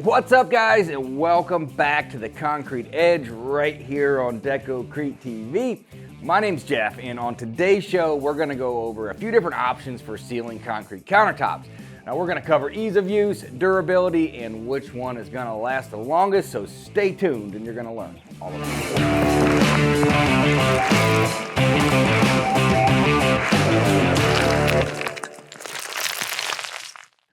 What's up, guys, and welcome back to the Concrete Edge right here on Deco-Crete TV. My name's Jeff, and on today's show, we're going to go over a few different options for sealing concrete countertops. Now, we're going to cover ease of use, durability, and which one is going to last the longest, so stay tuned and you're going to learn all about it.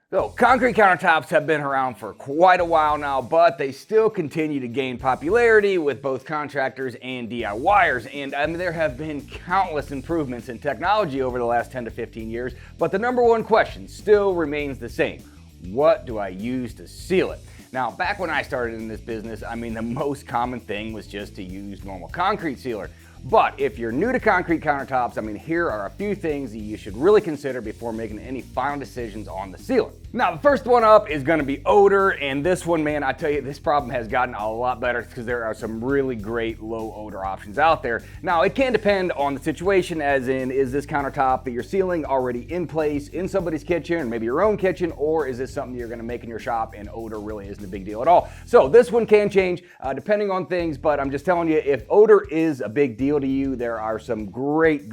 So, concrete countertops have been around for quite a while now, but they still continue to gain popularity with both contractors and DIYers. And I mean, there have been countless improvements in technology over the last 10 to 15 years, but the number one question still remains the same. What do I use to seal it? Now, back when I started in this business, I mean, the most common thing was just to use normal concrete sealer. But if you're new to concrete countertops, I mean, here are a few things that you should really consider before making any final decisions on the sealer. Now, the first one up is going to be odor, and this one, man, I tell you, this problem has gotten a lot better because there are some really great low odor options out there. Now, it can depend on the situation, as in, is this countertop that you're sealing already in place in somebody's kitchen, maybe your own kitchen, or is this something you're going to make in your shop and odor really isn't a big deal at all? So this one can change depending on things, but I'm just telling you, if odor is a big deal to you, there are some great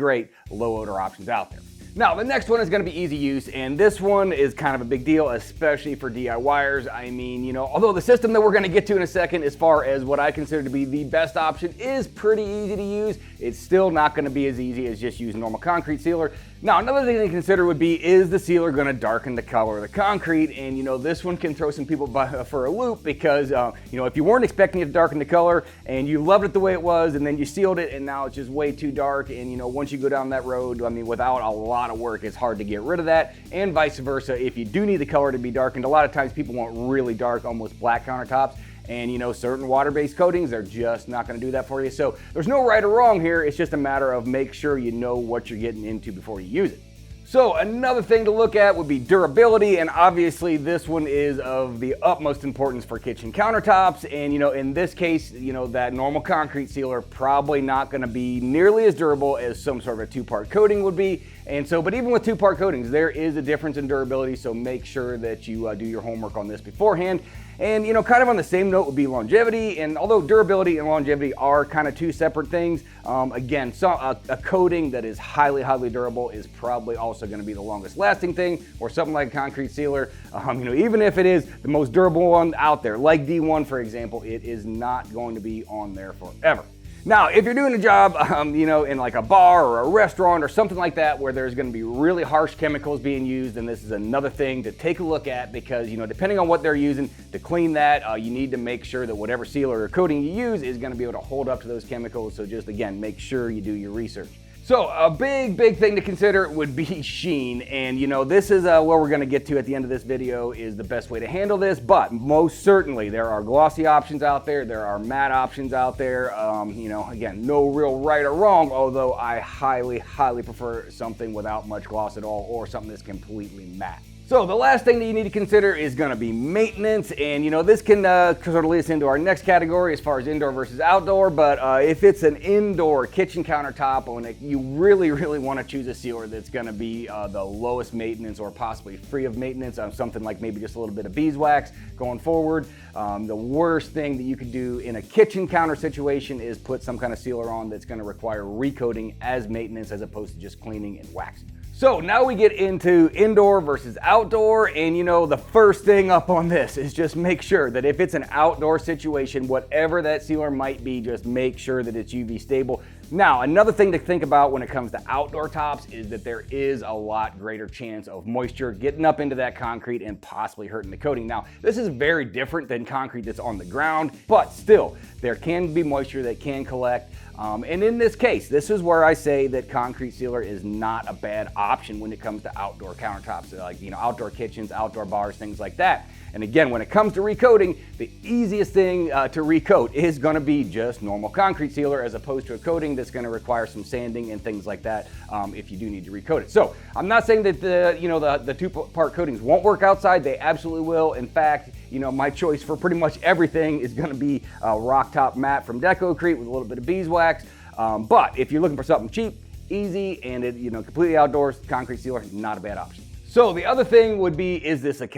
low odor options out there. Now, the next one is going to be easy use, and this one is kind of a big deal, especially for DIYers. I mean, you know, although the system that we're going to get to in a second, as far as what I consider to be the best option, is pretty easy to use, it's still not going to be as easy as just using normal concrete sealer. Now, another thing to consider would be, is the sealer going to darken the color of the concrete? And, you know, this one can throw some people for a loop because, you know, if you weren't expecting it to darken the color and you loved it the way it was and then you sealed it and now it's just way too dark, and, you know, once you go down that road, I mean, without a lot of work, it's hard to get rid of that, and vice versa. If you do need the color to be darkened, a lot of times people want really dark, almost black countertops. And you know, certain water-based coatings, they're just not going to do that for you. So there's no right or wrong here. It's just a matter of make sure you know what you're getting into before you use it. So another thing to look at would be durability, and obviously this one is of the utmost importance for kitchen countertops. And you know, in this case, you know, that normal concrete sealer probably not going to be nearly as durable as some sort of a two-part coating would be. And so, but even with two-part coatings, there is a difference in durability, so make sure that you do your homework on this beforehand. And you know, kind of on the same note would be longevity, and although durability and longevity are kind of two separate things, again, a coating that is highly durable is probably also going to be the longest lasting thing, or something like a concrete sealer. You know, even if it is the most durable one out there, like D1 for example, it is not going to be on there forever. Now, if you're doing a job, you know, in like a bar or a restaurant or something like that, where there's going to be really harsh chemicals being used, then this is another thing to take a look at, because, you know, depending on what they're using to clean that, you need to make sure that whatever sealer or coating you use is going to be able to hold up to those chemicals. So just, again, make sure you do your research. So a big thing to consider would be sheen, and you know, this is where we're going to get to at the end of this video, is the best way to handle this. But most certainly there are glossy options out there, there are matte options out there. You know, again, no real right or wrong, although I highly prefer something without much gloss at all, or something that's completely matte. So the last thing that you need to consider is going to be maintenance, and you know, this can sort of lead us into our next category as far as indoor versus outdoor. But if it's an indoor kitchen countertop, you really want to choose a sealer that's going to be the lowest maintenance, or possibly free of maintenance, on something like maybe just a little bit of beeswax going forward. The worst thing that you could do in a kitchen counter situation is put some kind of sealer on that's going to require recoating as maintenance, as opposed to just cleaning and waxing. So now we get into indoor versus outdoor, and you know, the first thing up on this is just make sure that if it's an outdoor situation, whatever that sealer might be, just make sure that it's UV stable. Now, another thing to think about when it comes to outdoor tops is that there is a lot greater chance of moisture getting up into that concrete and possibly hurting the coating. Now, this is very different than concrete that's on the ground, but still, there can be moisture that can collect. And in this case, this is where I say that concrete sealer is not a bad option when it comes to outdoor countertops, like, you know, outdoor kitchens, outdoor bars, things like that. And again, when it comes to recoating, the easiest thing to recoat is going to be just normal concrete sealer, as opposed to a coating that's going to require some sanding and things like that if you do need to recoat it. So I'm not saying that the two-part coatings won't work outside. They absolutely will. In fact, you know, my choice for pretty much everything is going to be rock top matte from Deco-Crete with a little bit of beeswax. But if you're looking for something cheap, easy, and completely outdoors, concrete sealer, not a bad option. So the other thing would be, is this an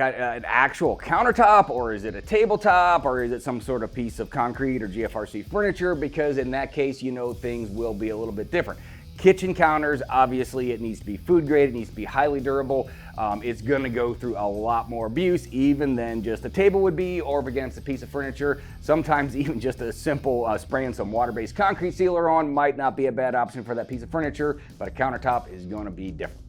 actual countertop, or is it a tabletop, or is it some sort of piece of concrete or GFRC furniture? Because in that case, you know, things will be a little bit different. Kitchen counters, obviously it needs to be food grade, it needs to be highly durable. It's gonna go through a lot more abuse even than just a table would be, or against a piece of furniture. Sometimes even just a simple spraying some water-based concrete sealer on might not be a bad option for that piece of furniture, but a countertop is gonna be different.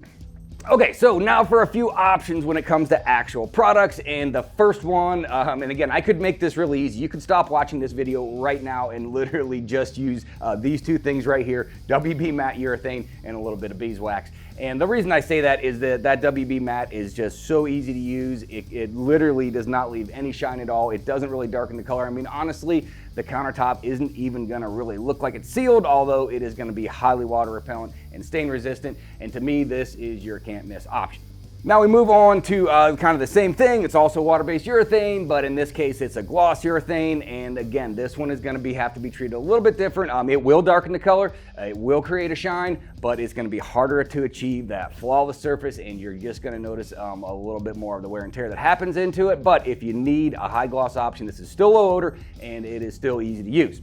Okay, so now for a few options when it comes to actual products, and the first one, and again, I could make this really easy. You could stop watching this video right now and literally just use these two things right here, WB matte urethane and a little bit of beeswax. And the reason I say that is that WB matte is just so easy to use. It literally does not leave any shine at all. It doesn't really darken the color. I mean, honestly, the countertop isn't even gonna really look like it's sealed, although it is gonna be highly water repellent and stain resistant. And to me, this is your can't miss option. Now we move on to kind of the same thing. It's also water-based urethane, but in this case it's a gloss urethane. And again, this one is going to have to be treated a little bit different. It will darken the color, it will create a shine, but it's going to be harder to achieve that flawless surface, and you're just going to notice a little bit more of the wear and tear that happens into it. But if you need a high gloss option, this is still low odor and it is still easy to use.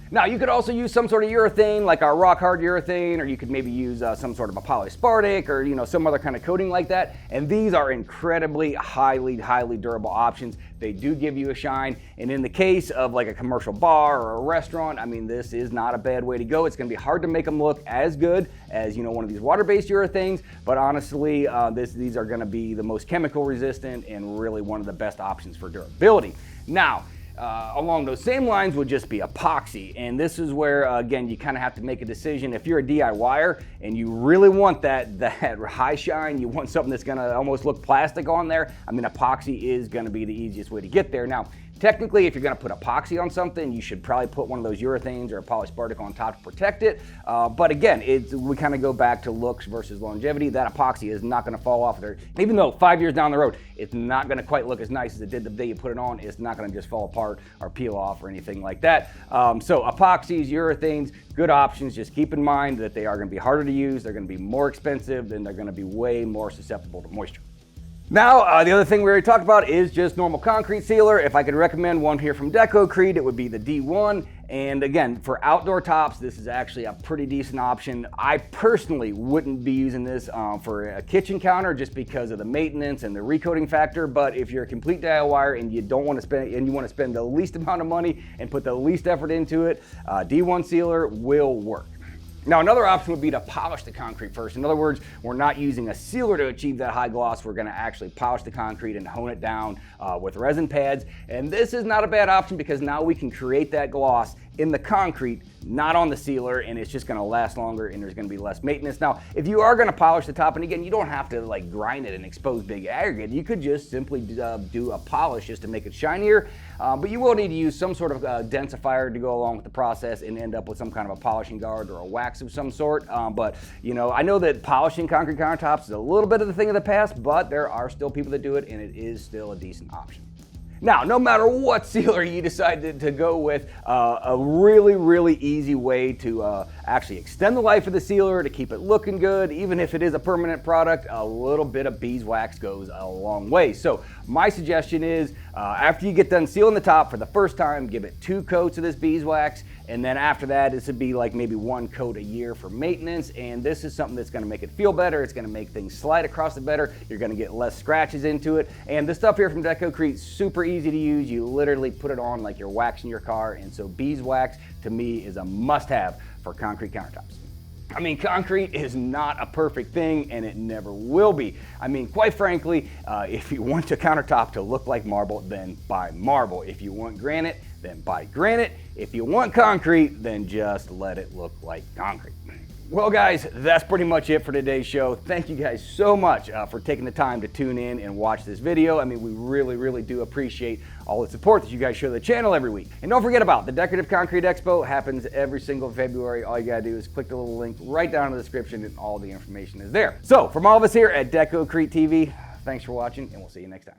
Now, you could also use some sort of urethane, like our rock hard urethane, or you could maybe use some sort of a polyspartic, or some other kind of coating like that. And these are incredibly highly durable options. They do give you a shine, and in the case of like a commercial bar or a restaurant, I mean, this is not a bad way to go. It's going to be hard to make them look as good as one of these water-based urethanes, but honestly, these are going to be the most chemical resistant and really one of the best options for durability. Now, along those same lines would just be epoxy, and this is where again you kind of have to make a decision. If you're a DIYer and you really want that high shine, you want something that's going to almost look plastic on there, I mean, epoxy is going to be the easiest way to get there. Now, technically, if you're going to put epoxy on something, you should probably put one of those urethanes or a polyspartic on top to protect it. But again, we kind of go back to looks versus longevity. That epoxy is not going to fall off there. Even though 5 years down the road, it's not going to quite look as nice as it did the day you put it on. It's not going to just fall apart or peel off or anything like that. So epoxies, urethanes, good options. Just keep in mind that they are going to be harder to use. They're going to be more expensive, and they're going to be way more susceptible to moisture. Now, the other thing we already talked about is just normal concrete sealer. If I could recommend one here from Deco-Crete, it would be the D1. And again, for outdoor tops, this is actually a pretty decent option. I personally wouldn't be using this for a kitchen counter just because of the maintenance and the recoating factor. But if you're a complete DIYer and you don't want to spend, and you want to spend the least amount of money and put the least effort into it, D1 sealer will work. Now, another option would be to polish the concrete first. In other words, we're not using a sealer to achieve that high gloss. We're going to actually polish the concrete and hone it down with resin pads. And this is not a bad option because now we can create that gloss in the concrete, not on the sealer, and it's just going to last longer and there's going to be less maintenance. Now, if you are going to polish the top, and again, you don't have to like grind it and expose big aggregate. You could just simply do a polish just to make it shinier, but you will need to use some sort of densifier to go along with the process and end up with some kind of a polishing guard or a wax of some sort. But I know that polishing concrete countertops is a little bit of the thing of the past, but there are still people that do it, and it is still a decent option. Now, no matter what sealer you decide to go with, a really easy way to actually extend the life of the sealer, to keep it looking good, even if it is a permanent product, a little bit of beeswax goes a long way. So my suggestion is, after you get done sealing the top for the first time, give it 2 coats of this beeswax, and then after that, this would be like maybe 1 coat a year for maintenance. And this is something that's going to make it feel better. It's going to make things slide across it better. You're going to get less scratches into it. And this stuff here from Deco-Crete, super easy to use. You literally put it on like you're waxing your car. And so beeswax, to me, is a must-have for concrete countertops. I mean, concrete is not a perfect thing, and it never will be. I mean, quite frankly, if you want your countertop to look like marble, then buy marble. If you want granite, then buy granite. If you want concrete, then just let it look like concrete. Well, guys, that's pretty much it for today's show. Thank you guys so much for taking the time to tune in and watch this video. I mean, we really do appreciate all the support that you guys show the channel every week. And don't forget about the Decorative Concrete Expo. Happens every single February. All you gotta do is click the little link right down in the description and all the information is there. So, from all of us here at Deco-Crete TV, thanks for watching, and we'll see you next time.